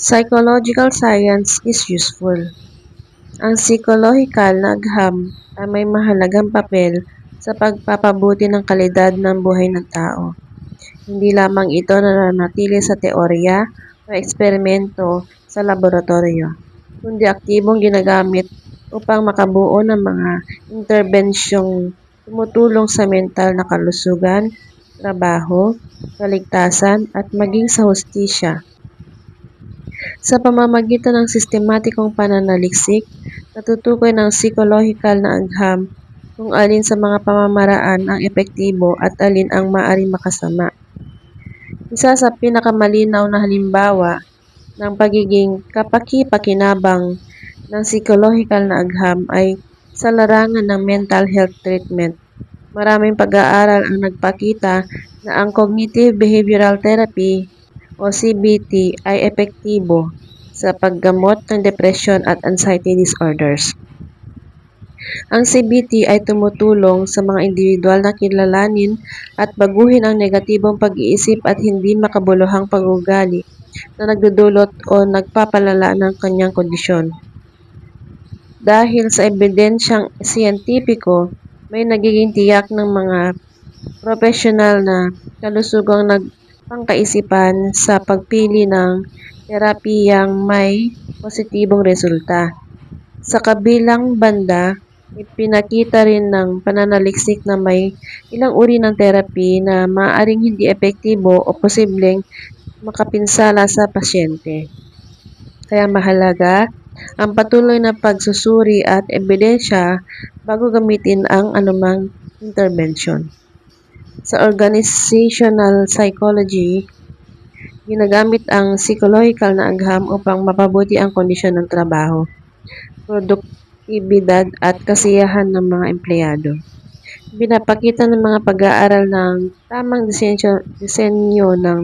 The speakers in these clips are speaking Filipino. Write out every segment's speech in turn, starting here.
Psychological science is useful. Ang psychological na agham ay may mahalagang papel sa pagpapabuti ng kalidad ng buhay ng tao. Hindi lamang ito nananatili sa teorya o eksperimento sa laboratorio, kundi aktibong ginagamit upang makabuo ng mga interbensyong tumutulong sa mental na kalusugan, trabaho, kaligtasan at maging sa hustisya. Sa pamamagitan ng sistematikong pananaliksik, natutukoy ng psikolohikal na agham kung alin sa mga pamamaraan ang epektibo at alin ang maaaring makasama. Isa sa pinakamalinaw na halimbawa ng pagiging kapaki-pakinabang ng psikolohikal na agham ay sa larangan ng mental health treatment. Maraming pag-aaral ang nagpakita na ang cognitive behavioral therapy o CBT ay epektibo sa paggamot ng depression at anxiety disorders. Ang CBT ay tumutulong sa mga individual na kilalanin at baguhin ang negatibong pag-iisip at hindi makabuluhang pag-uugali na nagdudulot o nagpapalala ng kanyang kondisyon. Dahil sa ebidensyang siyentipiko, may nagiging tiyak ng mga profesional na kalusugang nagpangkaisipan sa pagpili ng terapiyang may positibong resulta. Sa kabilang banda, ipinakita rin ng pananaliksik na may ilang uri ng therapy na maaaring hindi epektibo o posibleng makapinsala sa pasyente. Kaya mahalaga ang patuloy na pagsusuri at ebidensya bago gamitin ang anumang intervention. Sa organizational psychology, ginagamit ang psychological na agham upang mapabuti ang kondisyon ng trabaho, produktibidad at kasiyahan ng mga empleyado. Pinapakita ng mga pag-aaral ng tamang disenyo ng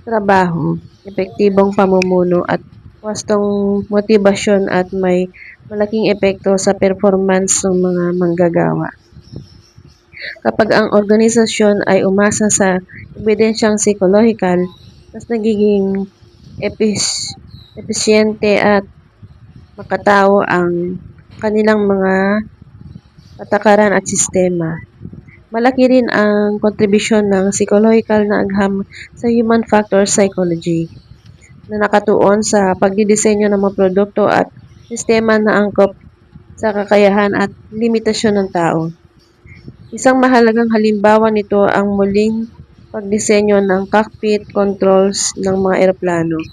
trabaho, epektibong pamumuno at wastong motibasyon at may malaking epekto sa performance ng mga manggagawa. Kapag ang organisasyon ay umasa sa ebidensyang psikolohikal, mas nagiging episyente at makatao ang kanilang mga patakaran at sistema. Malaki rin ang kontribusyon ng psikolohikal na agham sa human factor psychology na nakatuon sa pagdidisenyo ng mga produkto at sistema na angkop sa kakayahan at limitasyon ng tao. Isang mahalagang halimbawa nito ang muling pagdisenyo ng cockpit controls ng mga eroplano.